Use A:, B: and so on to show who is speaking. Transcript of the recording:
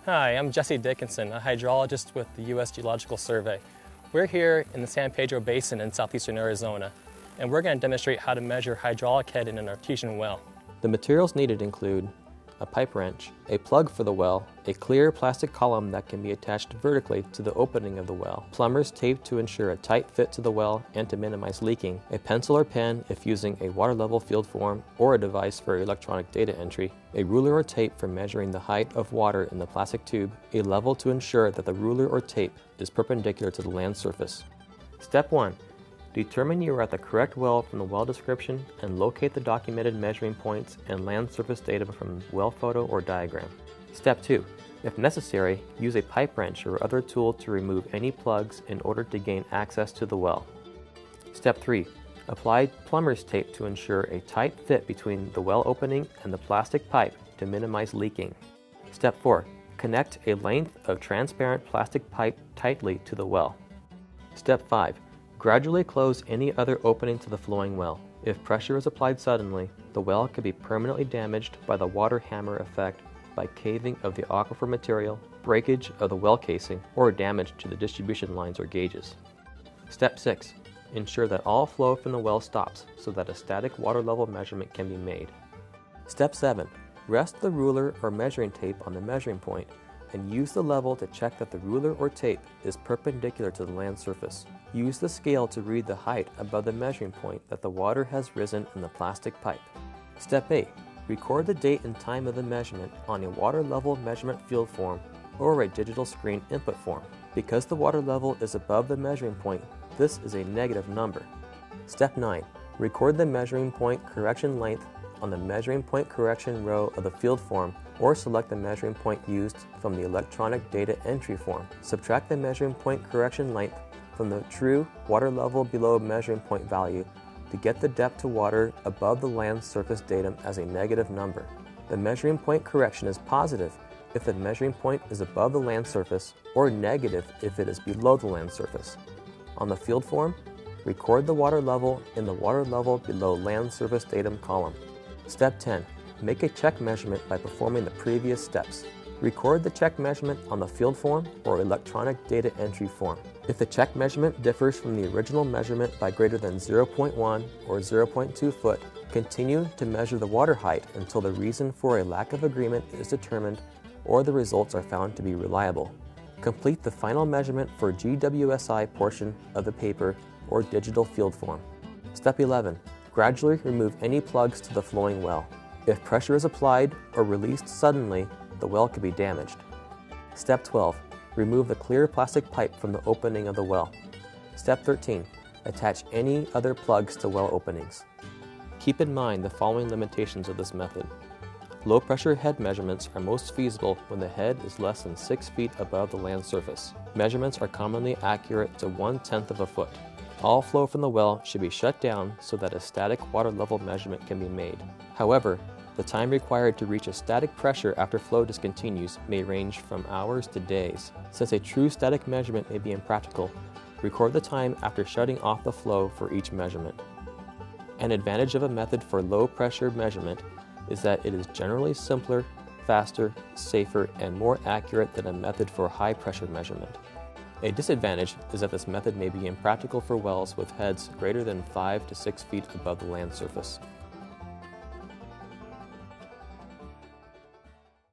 A: Hi, I'm Jesse Dickinson, a hydrologist with the U.S. Geological Survey. We're here in the San Pedro Basin in southeastern Arizona, and we're going to demonstrate how to measure hydraulic head in an artesian well. The materials needed include a pipe wrench, a plug for the well, a clear plastic column that can be attached vertically to the opening of the well, plumber's tape to ensure a tight fit to the well and to minimize leaking, a pencil or pen if using a water level field form or a device for electronic data entry, a ruler or tape for measuring the height of water in the plastic tube, a level to ensure that the ruler or tape is perpendicular to the land surface. Step 1. Determine you are at the correct well from the well description and locate the documented measuring points and land surface data from well photo or diagram. Step 2. If necessary, use a pipe wrench or other tool to remove any plugs in order to gain access to the well. Step 3. Apply plumber's tape to ensure a tight fit between the well opening and the plastic pipe to minimize leaking. Step 4. Connect a length of transparent plastic pipe tightly to the well. Step 5. Gradually close any other opening to the flowing well. If pressure is applied suddenly, the well could be permanently damaged by the water hammer effect by caving of the aquifer material, breakage of the well casing, or damage to the distribution lines or gauges. Step 6. Ensure that all flow from the well stops so that a static water level measurement can be made. Step 7. Rest the ruler or measuring tape on the measuring point and use the level to check that the ruler or tape is perpendicular to the land surface. Use the scale to read the height above the measuring point that the water has risen in the plastic pipe. Step 8. Record the date and time of the measurement on a water level measurement field form or a digital screen input form. Because the water level is above the measuring point, this is a negative number. Step 9. Record the measuring point correction length on the measuring point correction row of the field form or select the measuring point used from the electronic data entry form. Subtract the measuring point correction length from the true water level below measuring point value to get the depth to water above the land surface datum as a negative number. The measuring point correction is positive if the measuring point is above the land surface or negative if it is below the land surface. On the field form, record the water level in the water level below land surface datum column. Step 10. Make a check measurement by performing the previous steps. Record the check measurement on the field form or electronic data entry form. If the check measurement differs from the original measurement by greater than 0.1 or 0.2 foot, continue to measure the water height until the reason for a lack of agreement is determined or the results are found to be reliable. Complete the final measurement for GWSI portion of the paper or digital field form. Step 11. Gradually remove any plugs to the flowing well. If pressure is applied or released suddenly, the well could be damaged. Step 12. Remove the clear plastic pipe from the opening of the well. Step 13. Attach any other plugs to well openings. Keep in mind the following limitations of this method. Low pressure head measurements are most feasible when the head is less than 6 feet above the land surface. Measurements are commonly accurate to 1/10 of a foot. All flow from the well should be shut down so that a static water level measurement can be made. However, the time required to reach a static pressure after flow discontinues may range from hours to days. Since a true static measurement may be impractical, record the time after shutting off the flow for each measurement. An advantage of a method for low pressure measurement is that it is generally simpler, faster, safer, and more accurate than a method for high pressure measurement. A disadvantage is that this method may be impractical for wells with heads greater than 5 to 6 feet above the land surface.